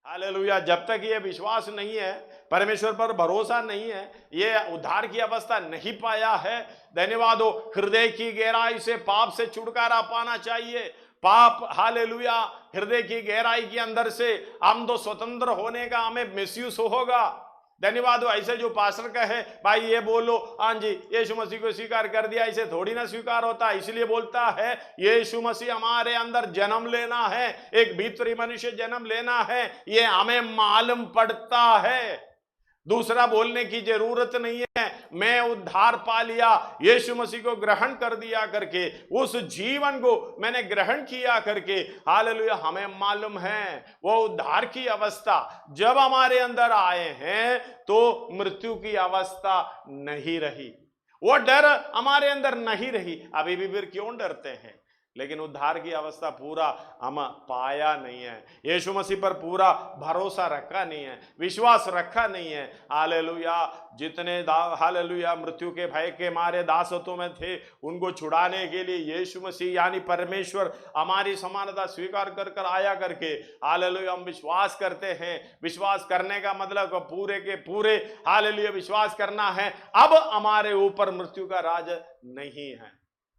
Hallelujah. जब तक ये विश्वास नहीं है, परमेश्वर पर भरोसा नहीं है, ये उद्धार की अवस्था नहीं पाया है, धन्यवाद हो, हृदय की गहराई से पाप से छुटकारा पाना चाहिए। पाप, हालेलुया, हृदय की गहराई के अंदर से हम तो स्वतंत्र होने का हमें मिसयूज होगा। धन्यवाद हो। ऐसे जो पास्टर का है, भाई ये बोलो, हाँ जी यीशु मसीह को स्वीकार कर दिया, ऐसे थोड़ी ना स्वीकार होता। इसलिए बोलता है यीशु मसीह हमारे अंदर जन्म लेना है, एक भीतरी मनुष्य जन्म लेना है, ये हमें मालूम पड़ता है। दूसरा बोलने की जरूरत नहीं है। मैं उद्धार पा लिया, यीशु मसीह को ग्रहण कर दिया करके, उस जीवन को मैंने ग्रहण किया करके, हालेलुया, हमें मालूम है वो उद्धार की अवस्था जब हमारे अंदर आए हैं तो मृत्यु की अवस्था नहीं रही, वो डर हमारे अंदर नहीं रही। अभी भी फिर क्यों डरते हैं? लेकिन उद्धार की अवस्था पूरा हम पाया नहीं है, यीशु मसीह पर पूरा भरोसा रखा नहीं है, विश्वास रखा नहीं है। हालेलुया। जितने हालेलुया मृत्यु के भय के मारे दासत्व में थे, उनको छुड़ाने के लिए यीशु मसीह यानी परमेश्वर हमारी समानता स्वीकार कर कर आया करके, हालेलुया, हम विश्वास करते हैं। विश्वास करने का मतलब पूरे के पूरे, हालेलुया, विश्वास करना है अब हमारे ऊपर मृत्यु का राज नहीं है।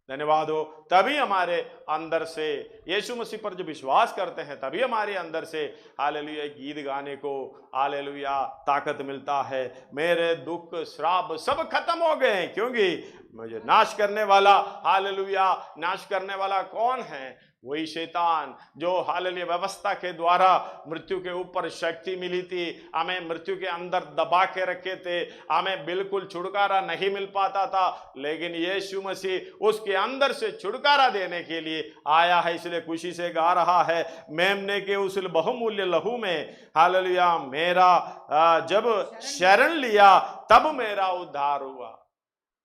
धन्यवाद हो। तभी हमारे अंदर से यीशु मसीह पर जो विश्वास करते हैं, तभी हमारे अंदर से हालेलुया गीत गाने को, हालेलुया, ताकत मिलता है। मेरे दुख श्राप सब खत्म हो गए हैं, क्योंकि मुझे नाश करने वाला, हालेलुया, नाश करने वाला कौन है? वही शैतान जो हालेलुया व्यवस्था के द्वारा मृत्यु के ऊपर शक्ति मिली थी, हमें मृत्यु के अंदर दबा के रखे थे, हमें बिल्कुल छुटकारा नहीं मिल पाता था। लेकिन यीशु मसीह उसके अंदर से छुटकारा देने के लिए आया है, इसलिए खुशी से गा रहा है, मेमने के उस बहुमूल्य लहू में, हालेलुया, मेरा जब शरण लिया तब मेरा उद्धार हुआ।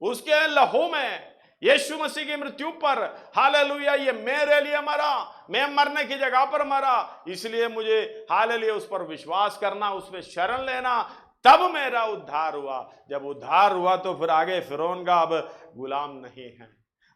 उसके लहू में, यीशु मसीह की मृत्यु पर, हालेलुया, ये मेरे लिए मरा, मैं मरने की जगह पर मरा, इसलिए मुझे हालेलुया उस पर विश्वास करना, उस पर शरण लेना, तब मेरा उद्धार हुआ। जब उद्धार हुआ तो फिर आगे फिरौन का अब गुलाम नहीं है।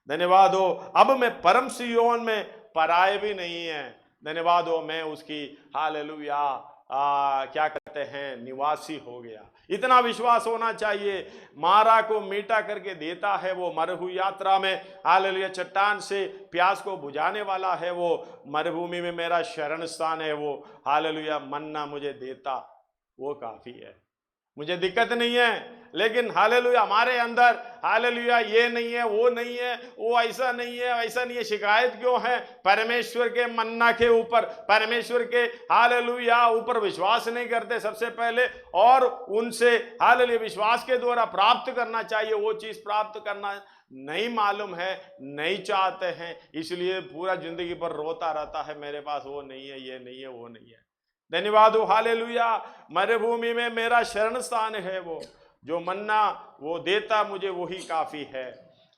धन्यवाद हो। अब मैं परम सिय्योन में पराए भी नहीं है। धन्यवाद हो, मैं उसकी हालेलुया क्या कहते हैं, निवासी हो गया। इतना विश्वास होना चाहिए। मारा को मीठा करके देता है वो मरुभू यात्रा में, हालेलुया, चट्टान से प्यास को बुझाने वाला है वो, मरुभूमि में मेरा शरण स्थान है वो, हालेलुया, मन्ना मुझे देता, वो काफी है, मुझे दिक्कत नहीं है। लेकिन हालेलुया हमारे अंदर, हालेलुया, ये नहीं है, वो नहीं है, वो ऐसा नहीं है, ऐसा नहीं है, शिकायत क्यों है? परमेश्वर के मन्ना के ऊपर, परमेश्वर के हालेलुया ऊपर विश्वास नहीं करते सबसे पहले, और उनसे हालेलुया विश्वास के द्वारा प्राप्त करना चाहिए, वो चीज प्राप्त करना नहीं मालूम है, नहीं चाहते हैं, इसलिए पूरा जिंदगी पर रोता रहता है, मेरे पास वो नहीं है, ये नहीं है, वो नहीं है। धन्यवाद हो। हालेलुया, मरुभूमि में मेरा शरण स्थान है वो, जो मन्ना वो देता मुझे वही काफी है।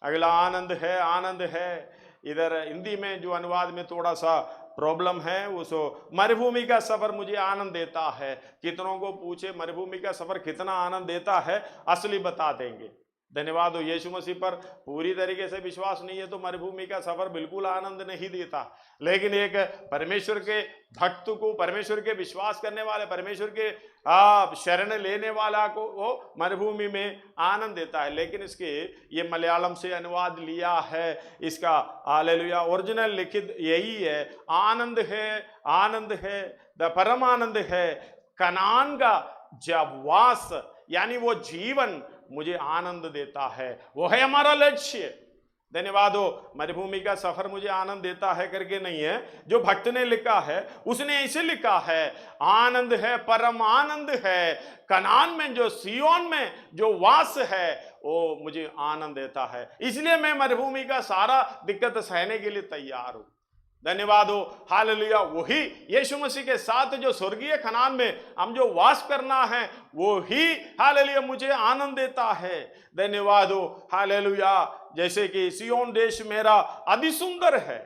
अगला आनंद है, आनंद है। इधर हिंदी में जो अनुवाद में थोड़ा सा प्रॉब्लम है, वो मरुभूमि का सफर मुझे आनंद देता है। कितनों को पूछे मरुभूमि का सफर कितना आनंद देता है, असली बता देंगे। धन्यवाद हो। यीशु मसीह पर पूरी तरीके से विश्वास नहीं है तो मरुभूमि का सफर बिल्कुल आनंद नहीं देता। लेकिन एक परमेश्वर के भक्त को, परमेश्वर के विश्वास करने वाले, परमेश्वर के शरण लेने वाला को वो मरुभूमि में आनंद देता है। लेकिन इसके ये मलयालम से अनुवाद लिया है, इसका हालेलुया ओरिजिनल लिखित यही है, आनंद है, आनंद है, द परम आनंद है, कनान का जब वास, यानी वो जीवन मुझे आनंद देता है, वो है हमारा लक्ष्य। धन्यवाद हो। मरुभूमि का सफर मुझे आनंद देता है करके नहीं है, जो भक्त ने लिखा है उसने ऐसे लिखा है, आनंद है, परम आनंद है, कनान में जो सियोन में जो वास है वो मुझे आनंद देता है, इसलिए मैं मरुभूमि का सारा दिक्कत सहने के लिए तैयार हूं। धन्यवाद हो। हालेलुया, वही यीशु मसीह के साथ जो स्वर्गीय कनान में हम जो वास करना है वो ही हालेलुया मुझे आनंद देता है। धन्यवाद हो। हालेलुया, जैसे कि सियोन देश मेरा अति सुंदर है,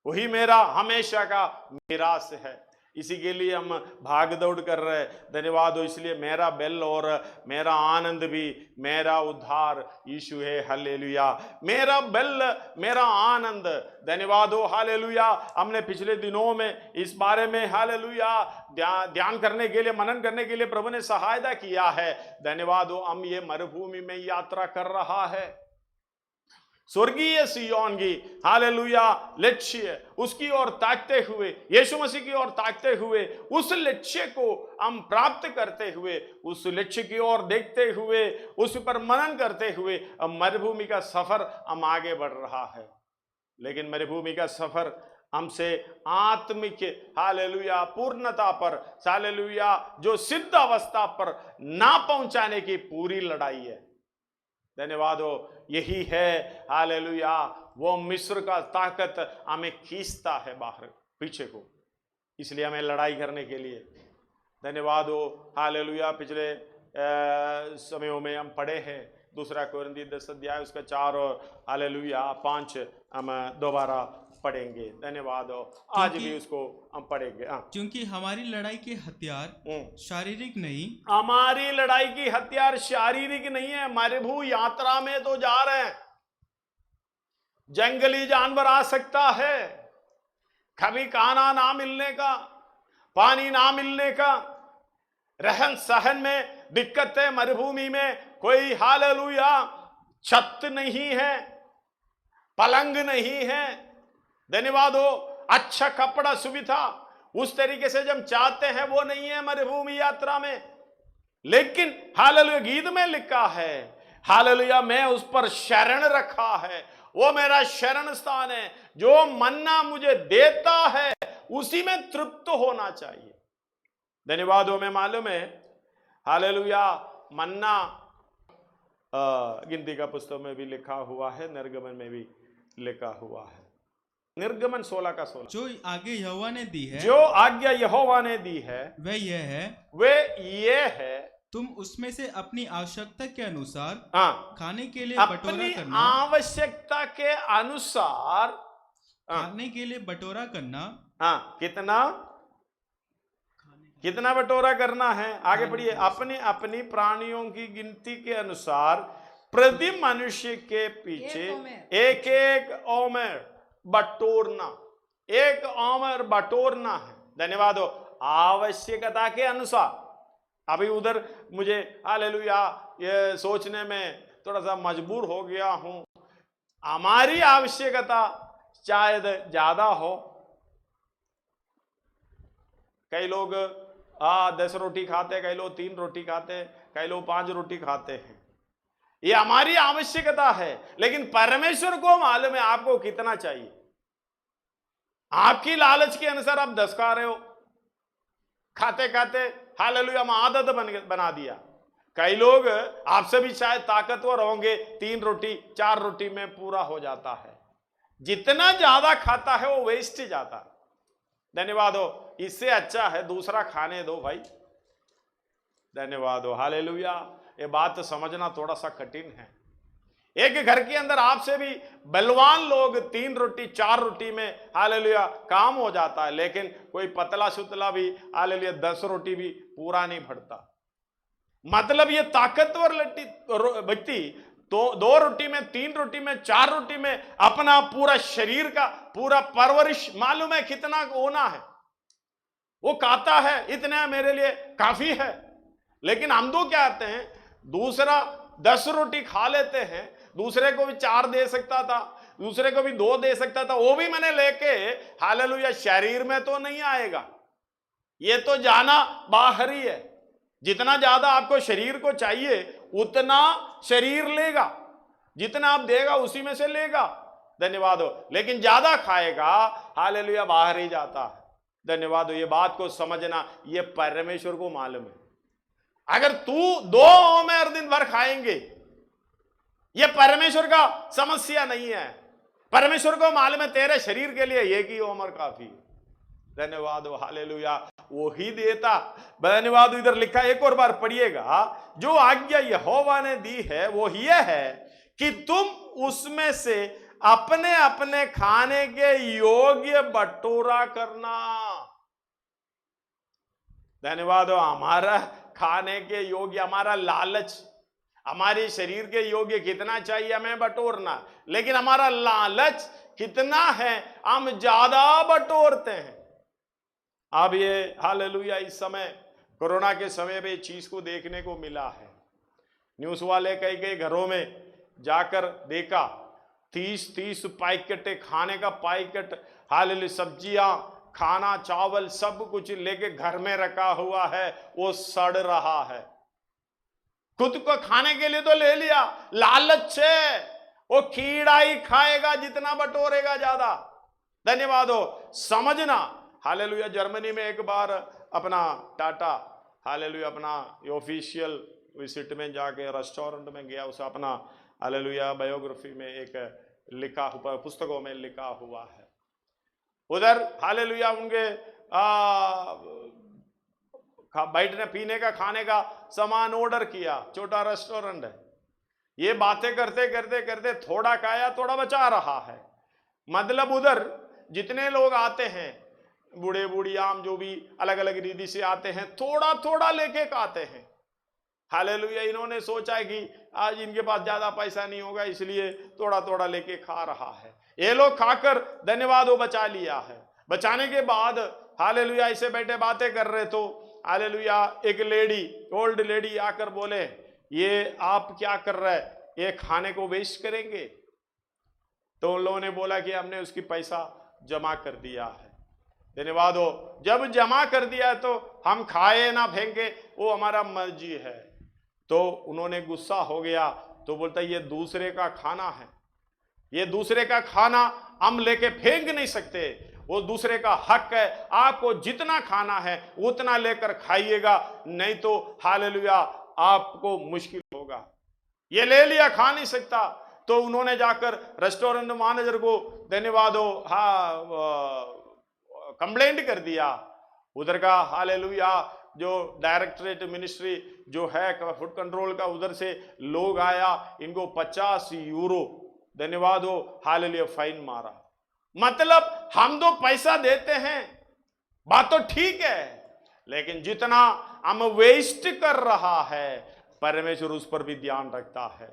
वही मेरा हमेशा का मिरास है। इसी के लिए हम भाग दौड़ कर रहे हैं। धन्यवाद हो। इसलिए मेरा बेल और मेरा आनंद भी मेरा उद्धार यीशु है। हालेलुया। मेरा बेल मेरा आनंद। धन्यवाद हो। हालेलुया। हमने पिछले दिनों में इस बारे में हालेलुया ध्यान करने के लिए, मनन करने के लिए प्रभु ने सहायता किया है। धन्यवाद हो। हम ये मरुभूमि में यात्रा कर रहा है। स्वर्गीय सिय्योन की हालेलुया लक्ष्य, उसकी ओर ताकते हुए, यीशु मसीह की ओर ताकते हुए, उस लक्ष्य को हम प्राप्त करते हुए, उस लक्ष्य की ओर देखते हुए, उस पर मनन करते हुए अब मरुभूमि का सफर हम आगे बढ़ रहा है। लेकिन मरुभूमि का सफर हमसे आत्मिक हालेलुया पूर्णता पर, हालेलुया जो सिद्ध अवस्था पर ना पहुंचाने की पूरी लड़ाई है। धन्यवाद हो। यही है हालेलुया वो मिस्र का ताकत हमें खींचता है बाहर पीछे को, इसलिए हमें लड़ाई करने के लिए। धन्यवाद हो। हालेलुया। पिछले समयों में हम पढ़े हैं 2 कोरिन्थी 10 अध्याय उसका 4 और हालेलुया 5 हम दोबारा पढ़ेंगे। धन्यवाद हो। आज भी उसको हम पढ़ेंगे। क्योंकि हमारी लड़ाई के हथियार शारीरिक नहीं, हमारी लड़ाई की हथियार शारीरिक नहीं है। मरुभू यात्रा में तो जा रहे हैं, जंगली जानवर आ सकता है, कभी खाना ना मिलने का, पानी ना मिलने का, रहन सहन में दिक्कत है। मरुभूमि में कोई हालेलुया छत नहीं है, पलंग नहीं है। धन्यवाद हो। अच्छा कपड़ा सुविधा उस तरीके से जब चाहते हैं वो नहीं है मरुभूमि यात्रा में। लेकिन हालेलुया गीत में लिखा है हालेलुया मैं उस पर शरण रखा है, वो मेरा शरण स्थान है। जो मन्ना मुझे देता है उसी में तृप्त होना चाहिए। धन्यवाद हो। मैं मालूम है हालेलुया मन्ना गिनती का पुस्तक में भी लिखा हुआ है, निर्गमन में भी लिखा हुआ है। निर्गमन 16 का 16 जो आगे यहोवा ने दी है, जो आज्ञा यहोवा ने दी है वह ये है तुम उसमें से अपनी आवश्यकता के अनुसार खाने के लिए अपनी बटोरा करना, आवश्यकता के अनुसार खाने के लिए बटोरा करना। कितना बटोरा करना है? आगे पढ़िए। अपनी अपनी प्राणियों की गिनती के अनुसार प्रति मनुष्य के पीछे एक एक ओमेर बटोरना, एक ओमेर बटोरना है। धन्यवाद हो। आवश्यकता के अनुसार। अभी उधर मुझे हालेलुया ये सोचने में थोड़ा सा मजबूर हो गया हूं, हमारी आवश्यकता शायद ज्यादा हो। कई लोग 10 रोटी खाते, कई लोग 3 रोटी खाते, कई लोग 5 रोटी खाते हैं। ये हमारी आवश्यकता है, लेकिन परमेश्वर को मालूम है आपको कितना चाहिए। आपकी लालच के अनुसार आप 10 खा रहे हो, खाते खाते हालेलुया हम आदत बना दिया। कई लोग आपसे भी शायद ताकतवर होंगे, 3 रोटी 4 रोटी में पूरा हो जाता है। जितना ज्यादा खाता है वो वेस्ट जाता है। धन्यवाद हो। इससे अच्छा है दूसरा खाने दो भाई। धन्यवाद हो। हालेलुया। ये बात समझना थोड़ा सा कठिन है। एक घर के अंदर आपसे भी बलवान लोग 3 रोटी 4 रोटी में हालेलुया काम हो जाता है, लेकिन कोई पतला सुतला भी हालेलुया 10 रोटी भी पूरा नहीं भरता। मतलब ये ताकतवर व्यक्ति तो 2 रोटी में 3 रोटी में 4 रोटी में अपना पूरा शरीर का पूरा परवरिश मालूम है कितना होना है, वो खाता है, इतना मेरे लिए काफी है। लेकिन हम तो क्या करते हैं, दूसरा 10 रोटी खा लेते हैं, दूसरे को भी 4 दे सकता था, दूसरे को भी 2 दे सकता था, वो भी मैंने लेके हालेलुया शरीर में तो नहीं आएगा। ये तो जाना बाहर ही है। जितना ज्यादा आपको शरीर को चाहिए उतना शरीर लेगा, जितना आप देगा उसी में से लेगा। धन्यवाद हो। लेकिन ज्यादा खाएगा हालेलुया बाहर ही जाता है। धन्यवाद हो। ये बात को समझना, ये परमेश्वर को मालूम है। अगर तू 2 ओमेर दिन भर खाएंगे, ये परमेश्वर का समस्या नहीं है। परमेश्वर को मालूम है तेरे शरीर के लिए एक ही ओमर काफी है। धन्यवाद हो। हालेलुया। वो ही देता। धन्यवाद। इधर लिखा, एक और बार पढ़िएगा। जो आज्ञा यहोवा ने दी है वो ये है कि तुम उसमें से अपने अपने खाने के योग्य बटोरा करना। धन्यवाद हो। हमारा खाने के योग्य, हमारा लालच, हमारे शरीर के योग्य कितना चाहिए हमें बटोरना, लेकिन हमारा लालच कितना है, हम ज्यादा बटोरते हैं। अब ये हालेलुया इस समय कोरोना के समय पे चीज को देखने को मिला है। न्यूज वाले कई कई घरों में जाकर देखा, 30-30 पैकेट खाने का पैकेट, हालेलुया सब्जियां, खाना, चावल सब कुछ लेके घर में रखा हुआ है, वो सड़ रहा है। खुद को खाने के लिए तो ले लिया, लालच से वो कीड़ा ही खाएगा जितना बटोरेगा ज्यादा। धन्यवाद हो। समझना हालेलुया। जर्मनी में एक बार अपना टाटा हालेलुया अपना ऑफिशियल विजिट में जाके रेस्टोरेंट में गया, उसे अपना हालेलुया बायोग्राफी में एक लिखा हुआ, पुस्तकों में लिखा हुआ है। उधर हालेलुया उनके बैठने पीने का खाने का सामान ऑर्डर किया, छोटा रेस्टोरेंट है। ये बातें करते करते करते थोड़ा खाया, थोड़ा बचा रहा है। मतलब उधर जितने लोग आते हैं, बूढ़े बूढ़ियाम जो भी अलग अलग रीति से आते हैं, थोड़ा थोड़ा लेके खाते हैं। हालेलुया। इन्होंने सोचा कि आज इनके पास ज्यादा पैसा नहीं होगा, इसलिए थोड़ा थोड़ा लेके खा रहा है। ये लोग खाकर धन्यवाद वो बचा लिया है। बचाने के बाद हालेलुया ऐसे बैठे बातें कर रहे तो हालेलुया एक लेडी, ओल्ड लेडी आकर बोले, ये आप क्या कर रहे हैं, ये खाने को वेस्ट करेंगे? तो उन लोगों ने बोला कि हमने उसकी पैसा जमा कर दिया है। धन्यवाद हो। जब जमा कर दिया तो हम खाए ना फेंके, वो हमारा मर्जी है। तो उन्होंने गुस्सा हो गया, तो बोलता ये दूसरे का खाना है, ये दूसरे का खाना हम लेके फेंक नहीं सकते, वो दूसरे का हक है। आपको जितना खाना है उतना लेकर खाइएगा, नहीं तो हालेलुया आपको मुश्किल होगा। ये ले लिया, खा नहीं सकता। तो उन्होंने जाकर रेस्टोरेंट मैनेजर को धन्यवाद हो कंप्लेंट कर दिया। उधर का हालेलुया जो डायरेक्टरेट मिनिस्ट्री जो है फूड कंट्रोल का, उधर से लोग आया, इनको 50 यूरो धन्यवाद हो हालेलुया फाइन मारा। मतलब हम तो पैसा देते हैं, बात तो ठीक है, लेकिन जितना हम वेस्ट कर रहा है परमेश्वर उस पर भी ध्यान रखता है।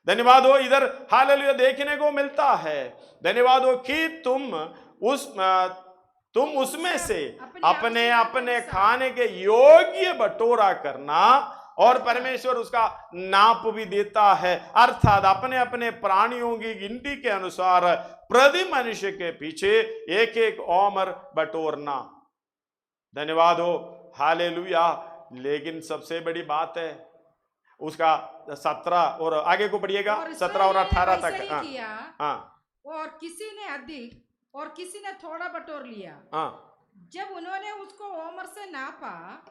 धन्यवाद हो। इधर हालेलुया देखने को मिलता है धन्यवाद हो कि तुम उसमें से अपने अपने खाने के योग्य बटोरा करना, और परमेश्वर उसका नाप भी देता है, अर्थात अपने अपने प्राणियों की गिनती के अनुसार प्रति मनुष्य के पीछे एक एक ओमर बटोरना। धन्यवाद हो हालेलुया। लेकिन सबसे बड़ी बात है उसका 17 और आगे को पढ़िएगा, 17 और 18 तक। हाँ। और किसी ने अधिक और किसी ने थोड़ा बटोर लिया। जब उन्होंने उसको ओमर से नापा,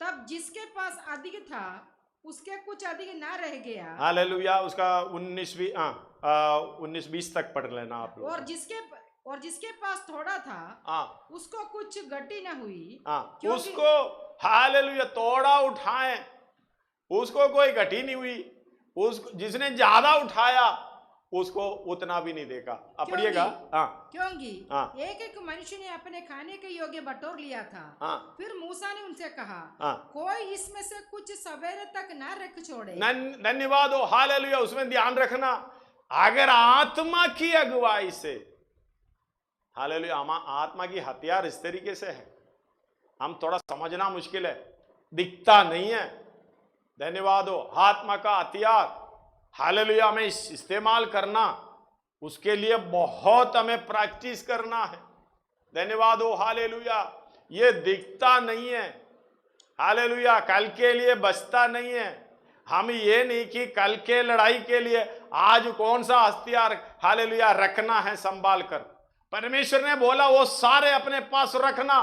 तब जिसके पास अधिक था उसके कुछ अधिक ना रह गया। हालेलुया। उसका 19-20 तक पढ़ लेना आप लोग। और जिसके पास थोड़ा था उसको कुछ गति न हुई। उसको हालेलुया थोड़ा उठाए, उसको कोई घटी नहीं हुई। उसको जिसने ज्यादा उठाया उसको उतना भी नहीं देखा। अब पढ़िएगा। क्योंकि एक एक मनुष्य ने अपने खाने के योग्य बटोर लिया था। फिर मूसा ने उनसे कहा, कोई इसमें से कुछ सवेरे तक ना रख छोड़े। धन्यवाद हो हालेलुया। उसमें ध्यान रखना, अगर आत्मा की अगुवाई से हालेलुया, आत्मा की हथियार इस तरीके से है, हम थोड़ा समझना मुश्किल है, दिखता नहीं है। धन्यवाद हो। आत्मा का हथियार हालेलुया हमें इस्तेमाल करना, उसके लिए बहुत हमें प्रैक्टिस करना है। धन्यवाद हो हालेलुया। ये दिखता नहीं है हालेलुया, कल के लिए बचता नहीं है। हम ये नहीं कि कल के लड़ाई के लिए आज कौन सा हथियार हालेलुया रखना है संभाल कर। परमेश्वर ने बोला वो सारे अपने पास रखना।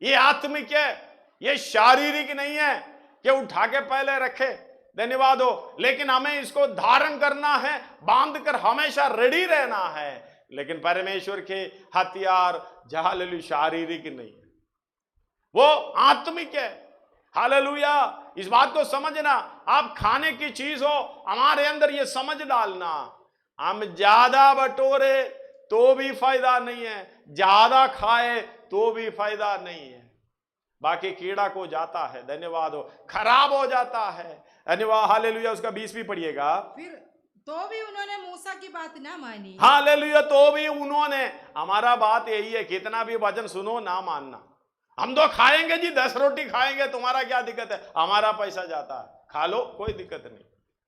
ये आत्मिक है, ये शारीरिक नहीं है कि उठा के पहले रखे। धन्यवाद हो। लेकिन हमें इसको धारण करना है, बांध कर हमेशा रेडी रहना है। लेकिन परमेश्वर के हथियार हालेलुया शारीरिक नहीं है, वो आत्मिक है। हालेलुया। इस बात को समझना, आप खाने की चीज हो, हमारे अंदर ये समझ डालना, हम ज्यादा बटोरे तो भी फायदा नहीं है, ज्यादा खाए तो भी फायदा नहीं है। बाकी कीड़ा को जाता है, धन्यवाद हो, खराब हो जाता है, धन्यवाद, हालेलुया। उसका 20 भी पढ़िएगा। फिर तो भी उन्होंने मूसा की बात ना मानी। हालेलुया, तो भी उन्होंने, हमारा बात यही है, कितना भी वचन सुनो ना मानना। हम तो खाएंगे जी, 10 रोटी खाएंगे, तुम्हारा क्या दिक्कत है, हमारा पैसा जाता है, खा लो, कोई दिक्कत नहीं,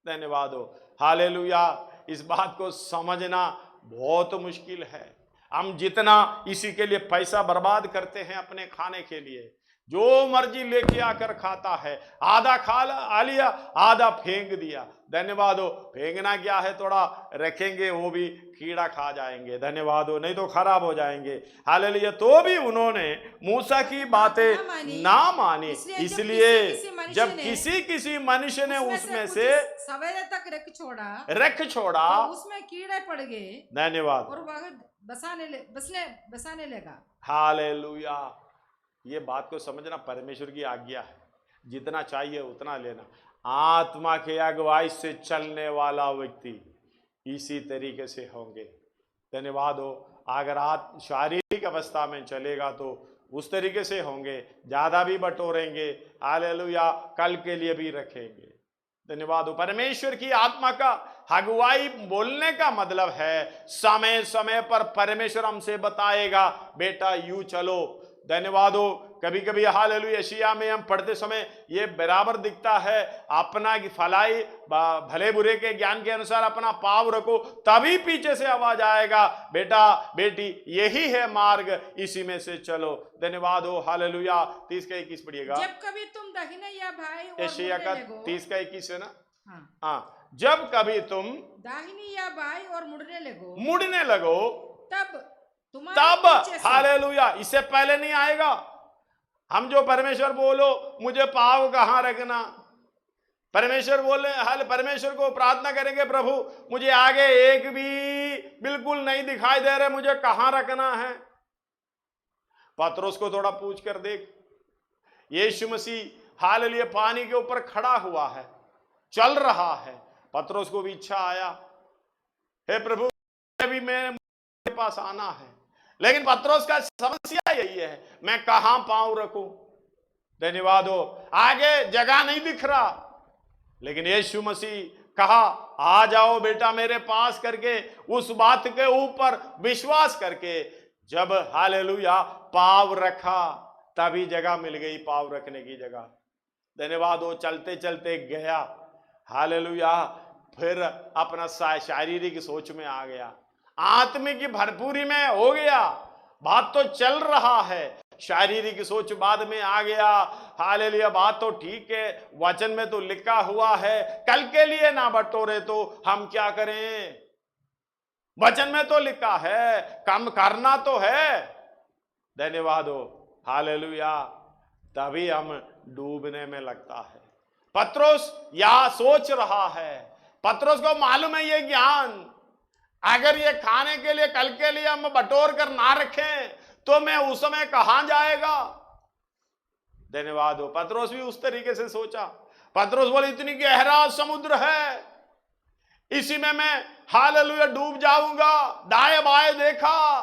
धन्यवाद हो, हालेलुया। इस बात को समझना बहुत मुश्किल है। हम जितना इसी के लिए पैसा बर्बाद करते हैं अपने खाने के लिए, जो मर्जी लेके आकर खाता है, आधा खा लिया, आधा फेंक दिया, धन्यवाद हो। फेंकना क्या है, थोड़ा रखेंगे, वो भी कीड़ा खा जाएंगे, धन्यवाद हो, नहीं तो खराब हो जाएंगे, हालेलुया। तो भी उन्होंने मूसा की बातें ना मानी, इसलिए जब किसी मनुष्य ने उसमें से सवेरे तक रख छोड़ा तो उसमें कीड़े पड़ गए, धन्यवाद, और वह बसाने लगा, हालेलुया। ये बात को समझना परमेश्वर की आज्ञा है, जितना चाहिए उतना लेना। आत्मा के अगुवाई से चलने वाला व्यक्ति इसी तरीके से होंगे, धन्यवाद हो। अगर आप शारीरिक अवस्था में चलेगा तो उस तरीके से होंगे, ज्यादा भी बटोरेंगे, हालेलुया, कल के लिए भी रखेंगे, धन्यवाद हो। परमेश्वर की आत्मा का अगुवाई बोलने का मतलब है समय समय पर परमेश्वर हमसे बताएगा, बेटा यूं चलो, धन्यवाद हो। कभी कभी हालेलुया यशायाह में हम पढ़ते समय ये बराबर दिखता है, अपना फलाई भले बुरे के ज्ञान के अनुसार अपना पाँव रखो, तभी पीछे से आवाज आएगा, बेटा बेटी यही है मार्ग, इसी में से चलो, धन्यवाद हो, हालेलुया। 30 का 21 पढ़िएगा। जब कभी तुम दाहिने या बाएं और यशायाह का मुड़ने लगो, 30 का 21 है ना, हाँ, जब कभी तुम दाहिनी या बाएं और मुड़ने लगो तब हालेलुया, इससे पहले नहीं आएगा। हम जो परमेश्वर बोलो मुझे पाँव कहाँ रखना, परमेश्वर बोले, हाल परमेश्वर को प्रार्थना करेंगे, प्रभु मुझे आगे एक भी बिल्कुल नहीं दिखाई दे रहे, मुझे कहाँ रखना है। पतरस को थोड़ा पूछ कर देख, यीशु मसीह हालेलुया पानी के ऊपर खड़ा हुआ है, चल रहा है, पतरस को भी इच्छा आया, हे प्रभु अभी मेरे पास आना है, लेकिन पतरस का समस्या यही है, मैं कहां पांव रखूं, धन्यवाद हो। आगे जगह नहीं दिख रहा, लेकिन यीशु मसीह कहा आ जाओ बेटा मेरे पास करके, उस बात के ऊपर विश्वास करके जब हालेलुया पांव रखा तभी जगह मिल गई, पांव रखने की जगह, धन्यवाद हो। चलते चलते गया, हालेलुया, फिर अपना शारीरिक सोच में आ गया, आत्मिक की भरपूरी में हो गया, बात तो चल रहा है, शारीरिक सोच बाद में आ गया, हालेलुया, बात तो ठीक है, वचन में तो लिखा हुआ है कल के लिए ना बटोरे, तो हम क्या करें, वचन में तो लिखा है, काम करना तो है, धन्यवाद हो, हालेलुया। तभी हम डूबने में लगता है। पतरस या सोच रहा है, पतरस को मालूम है ये ज्ञान, अगर ये खाने के लिए कल के लिए हम बटोर कर ना रखें तो मैं उस समय कहां जाएगा, धन्यवाद हो। पतरस भी उस तरीके से सोचा, पतरस बोले इतनी गहरा समुद्र है, इसी में मैं हालेलुया डूब जाऊंगा, दाएं बाएं देखा,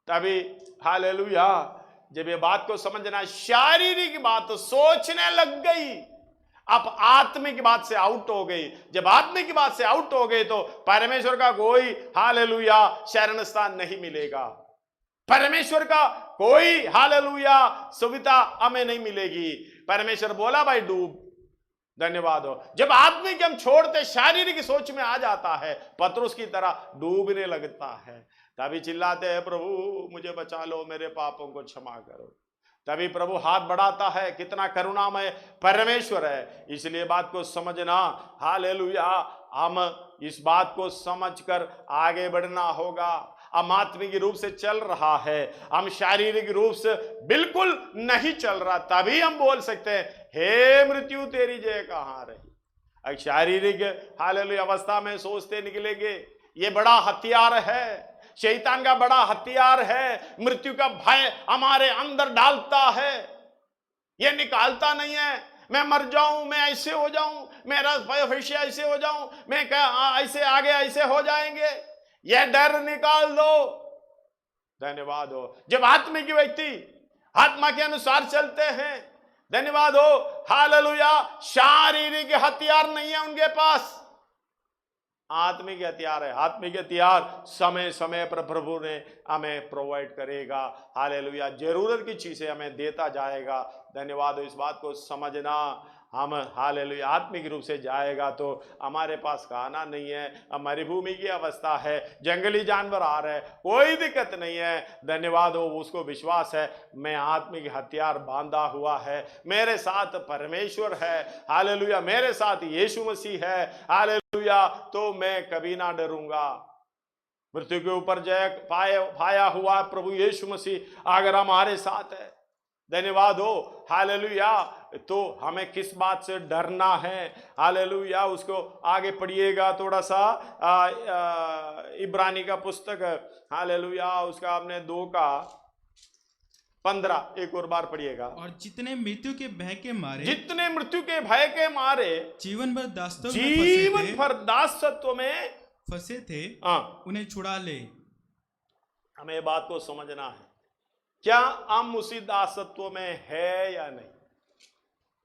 तभी हालेलुया जब ये बात को समझना, शारीरिक बात तो सोचने लग गई, अब आत्मिक बात से आउट हो गई। जब आत्मिक बात से आउट हो गए तो परमेश्वर का कोई हालेलुया शरण स्थान नहीं मिलेगा, परमेश्वर का कोई हालेलुया सुविधा हमें नहीं मिलेगी। परमेश्वर बोला भाई डूब, धन्यवाद हो। जब आत्मिक हम छोड़ते शारीरिक सोच में आ जाता है, पतरस की तरह डूबने लगता है, तभी चिल्लाते हैं प्रभु मुझे बचा लो, मेरे पापों को क्षमा करो, तभी प्रभु हाथ बढ़ाता है। कितना करुणामय परमेश्वर है, इसलिए बात को समझना, हालेलुया, हम इस बात को समझकर आगे बढ़ना होगा। हम आत्मिक रूप से चल रहा है, हम शारीरिक रूप से बिल्कुल नहीं चल रहा, तभी हम बोल सकते हैं हे मृत्यु तेरी जय कहां रही। शारीरिक हालेलुया अवस्था में सोचते निकलेंगे, ये बड़ा हथियार है, शैतान का बड़ा हथियार है, मृत्यु का भय हमारे अंदर डालता है, ये निकालता नहीं है। मैं मर जाऊं, मैं ऐसे हो जाऊं, मेरा भविष्य ऐसे हो जाऊं, मैं ऐसे आगे ऐसे हो जाएंगे, यह डर निकाल दो, धन्यवाद हो। जब आत्मिक व्यक्ति आत्मा के अनुसार चलते हैं। धन्यवाद हो, हालेलुया। शारीरिक हथियार नहीं है उनके पास, आत्मिक हथियार है। आत्मिक हथियार समय समय पर प्रभु ने हमें प्रोवाइड करेगा। हालेलुया। जरूरत की चीजें हमें देता जाएगा। धन्यवाद हो, इस बात को समझना। हम हालेलुया आत्मिक रूप से जाएगा तो हमारे पास खाना नहीं है, हमारी भूमि की अवस्था है, जंगली जानवर आ रहे, कोई दिक्कत नहीं है। धन्यवाद हो, उसको विश्वास है मैं आत्मिक हथियार बांधा हुआ है, मेरे साथ परमेश्वर है, हालेलुया, मेरे साथ यीशु मसीह है, हालेलुया, तो मैं कभी ना डरूंगा। मृत्यु के ऊपर जय पाया हुआ प्रभु यीशु मसीह अगर हमारे साथ है, धन्यवाद हो, हालेलुया, तो हमें किस बात से डरना है। हालेलुया। उसको आगे पढ़िएगा थोड़ा सा, इब्रानी का पुस्तक, हालेलुया, उसका आपने 2:15 एक और बार पढ़िएगा। और जितने मृत्यु के भय के मारे, जितने मृत्यु के भय के मारे जीवन भर दासत्व में फंसे थे, उन्हें छुड़ा ले। हमें ये बात को समझना है, क्या हम उसी दासत्व में है या नहीं।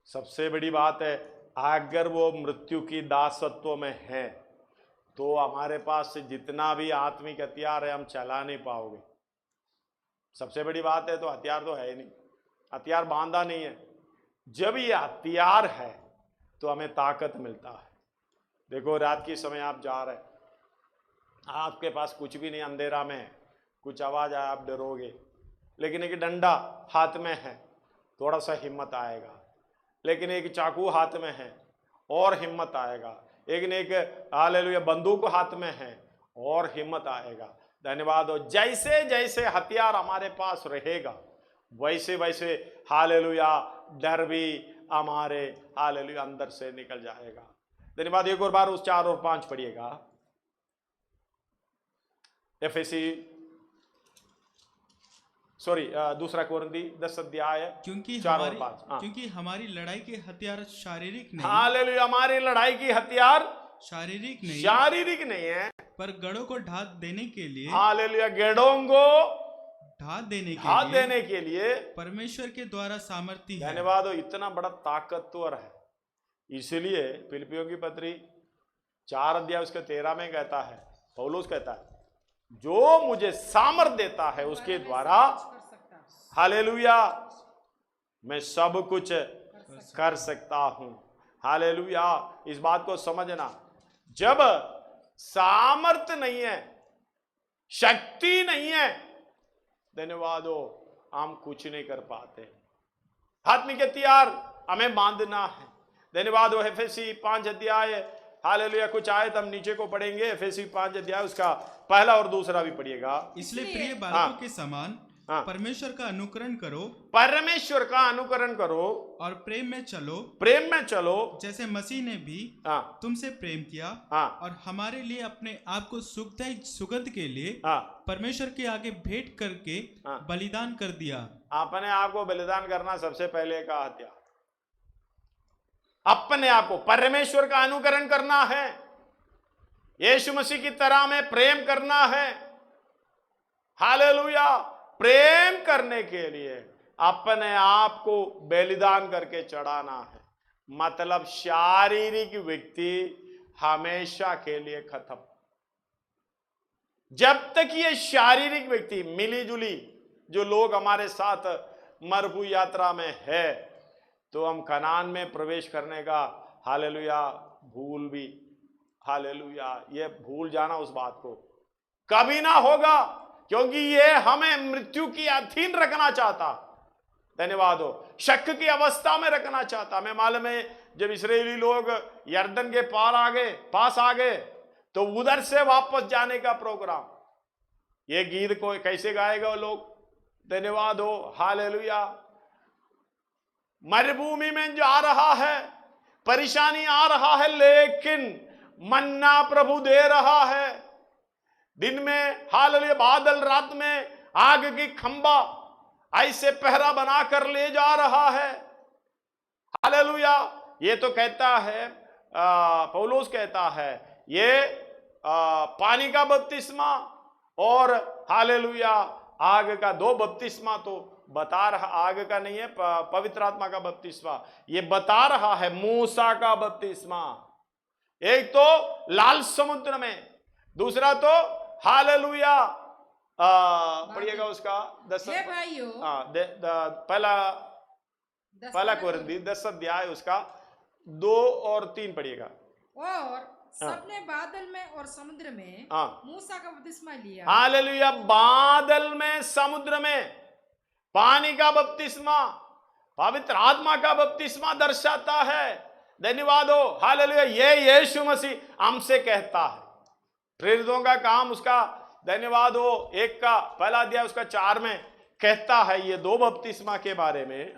सबसे बड़ी बात है, अगर वो मृत्यु की दासत्व में है तो हमारे पास से जितना भी आत्मिक हथियार है हम चला नहीं पाओगे। सबसे बड़ी बात है, तो हथियार तो है ही नहीं, हथियार बांधा नहीं है। जब ये हथियार है तो हमें ताकत मिलता है। देखो, रात के समय आप जा रहे हैं, आपके पास कुछ भी नहीं, अंधेरा में है, कुछ आवाज आए आप डरोगे, लेकिन एक डंडा हाथ में है, थोड़ा सा हिम्मत आएगा। लेकिन एक चाकू हाथ में है और हिम्मत आएगा। एक हालेलुया बंदूक हाथ में है और हिम्मत आएगा। धन्यवाद हो। जैसे जैसे हथियार हमारे पास रहेगा वैसे वैसे हालेलुया डर भी हमारे हालेलुया अंदर से निकल जाएगा। धन्यवाद। एक और बार उस 4 और 5 पढ़िएगा। दूसरा कोरिन्थी 10 अध्याय क्योंकि 4 और 5। क्योंकि हमारी लड़ाई के हथियार शारीरिक नहीं, हालेलुया, हमारी लड़ाई की हथियार शारीरिक नहीं है, पर गढ़ों को ढा देने के लिए, हालेलुया, गढ़ों को ढा देने के लिए परमेश्वर के द्वारा सामर्थ्य है। धन्यवाद हो, इतना बड़ा ताकतवर है। इसलिए फिलिपियों की पत्री 4 अध्याय उसके 13 में कहता है, पौलुस कहता है, जो मुझे सामर्थ देता है उसके द्वारा हालेलुया मैं सब कुछ कर सकता हूं। हालेलुया। इस बात को समझना, जब सामर्थ नहीं है, शक्ति नहीं है, धन्यवाद हो, हम कुछ नहीं कर पाते। आत्मिक हथियार हमें बांधना है। धन्यवाद हो। एफेसी 5 अध्याय, हालेलुया, कुछ आयत हम नीचे को पढ़ेंगे। एफेसी 5 अध्याय उसका पहला और दूसरा भी पढ़िएगा। इसलिए प्रिय बालकों के समान परमेश्वर का अनुकरण करो, परमेश्वर का अनुकरण करो और प्रेम में चलो, जैसे मसीह ने भी तुमसे प्रेम किया और हमारे लिए अपने आप को सुगंध के लिए परमेश्वर के आगे भेंट करके बलिदान कर दिया। अपने आप को बलिदान करना सबसे पहले का हथियार, अपने आप को परमेश्वर का अनुकरण करना है, यीशु मसीह की तरह में प्रेम करना है। हालेलुया। प्रेम करने के लिए अपने आप को बलिदान करके चढ़ाना है। मतलब शारीरिक व्यक्ति हमेशा के लिए खत्म। जब तक ये शारीरिक व्यक्ति मिली जुली जो लोग हमारे साथ मरभू यात्रा में है, तो हम कनान में प्रवेश करने का हालेलुया भूल भी, हालेलुया, ये भूल जाना उस बात को कभी ना होगा, क्योंकि ये हमें मृत्यु की अधीन रखना चाहता। धन्यवाद हो। शक की अवस्था में रखना चाहता। हमें मालूम है, जब इस्राएली लोग यर्दन के पास आ गए तो उधर से वापस जाने का प्रोग्राम, ये गीत को कैसे गाएगा वो लोग। धन्यवाद हो। हालेलुया। मरुभूमि में जा रहा है, परेशानी आ रहा है, लेकिन मन्ना प्रभु दे रहा है। दिन में हालेलुया बादल, रात में आग की खंबा ऐसे पहरा बनाकर ले जा रहा है। हालेलुया। ये तो कहता है, पौलुस कहता है, ये पानी का बपतिस्मा और हालेलुया आग का 2 बपतिस्मा तो बता रहा, आग का नहीं है, पवित्र आत्मा का बपतिस्मा। ये बता रहा है मूसा का बपतिस्मा। एक तो लाल समुद्र में, दूसरा तो हालेलुया पढ़िएगा उसका 10 भाइयों, पहला कोरिन्थी 10 अध्याय उसका 2 और 3 पढ़िएगा। और सबने बादल में और समुद्र में मूसा का बपतिस्मा लिया। हालेलुया, बादल में, समुद्र में पानी का बपतिस्मा, पवित्र आत्मा का बपतिस्मा दर्शाता है। धन्यवाद हो, हालेलुया। ये यीशु मसीह हमसे कहता है। प्रेरितों का काम उसका, धन्यवाद हो, 1 का पहला अध्याय उसका 4 में कहता है ये 2 बपतिस्मा के बारे में।